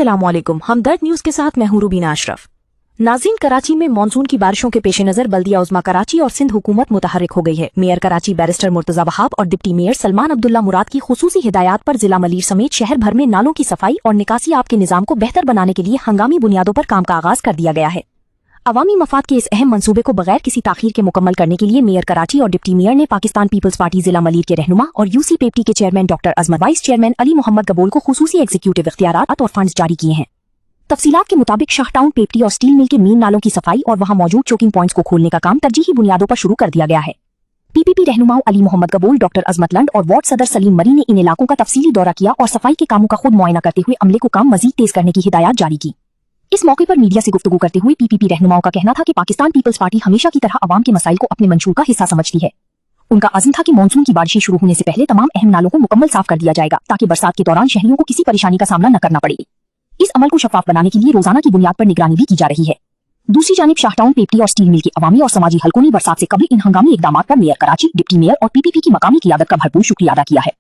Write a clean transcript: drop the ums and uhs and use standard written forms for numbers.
अस्सलामुअलैकुम। हमदर्द न्यूज के साथ मैं हूं रुबीना अशरफ। नाज़रीन, कराची में मानसून की बारिशों के पेश नजर बल्दिया उज़्मा कराची और सिंध हुकूमत मुतहर्रिक हो गई है। मेयर कराची बैरिस्टर मुर्तजा वहाब और डिप्टी मेयर सलमान अब्दुल्ला मुराद की खुसूसी हिदायत पर जिला मलीर समेत शहर भर में नालों की सफाई और निकासी आब के निजाम को बेहतर बनाने के लिए हंगामी बुनियादों पर काम का आगाज कर दिया गया है। अवामी मफाद के इस अहम मंसूबे को बगैर किसी ताखीर के मुकम्मल करने के लिए मेयर कराची और डिप्टी मेयर ने पाकिस्तान पीपल्स पार्टी जिला मलीर के रहनुमा और यूसी पेप्टी के चेयरमैन डॉक्टर अजमत, वाइस चेयरमैन अली मोहम्मद गबोल को खुसूसी एग्जीक्यूटिव इख्तियारात और फंड्स जारी किए हैं। तफसीलात के मुताबिक शाहटाउन, पेप्टी और स्टील मिल के मेन नालों की सफाई और वहां मौजूद चोकिंग पॉइंट्स को खोलने का काम तरजीही बुनियादों पर शुरू कर दिया गया है। पीपीपी रहनुमाओं अली मोहम्मद गबोल, डॉक्टर अजमत लंड और वार्ड सदर सलीम मरी ने इन इलाकों का तफसीली दौरा किया और सफाई के कामों का खुद मुआयना करते हुए अमले को काम मजीद तेज करने की हिदायत जारी की। इस मौके पर मीडिया से गुफ्तगू करते हुए पीपीपी रहनुमाओं का कहना था कि पाकिस्तान पीपल्स पार्टी हमेशा की तरह अवाम के मसाइल को अपने मंशूर का हिस्सा समझती है। उनका अज़्म था कि मानसून की बारिशें शुरू होने से पहले तमाम अहम नालों को मुकम्मल साफ कर दिया जाएगा ताकि बरसात के दौरान शहरियों को किसी परेशानी का सामना न करना पड़े। इस अमल को शफाफ बनाने के लिए रोजाना की बुनियाद पर निगरानी भी की जा रही है। दूसरी जानिब शाहटाउन, पेप्टी और स्टील मिल के अवामी और समाजी हलकों ने बरसात से कबल इन हंगामी इकदामात पर मेयर कराची, डिप्टी मेयर और पीपीपी की मकामी क़ियादत का भरपूर शुक्रिया अदा किया है।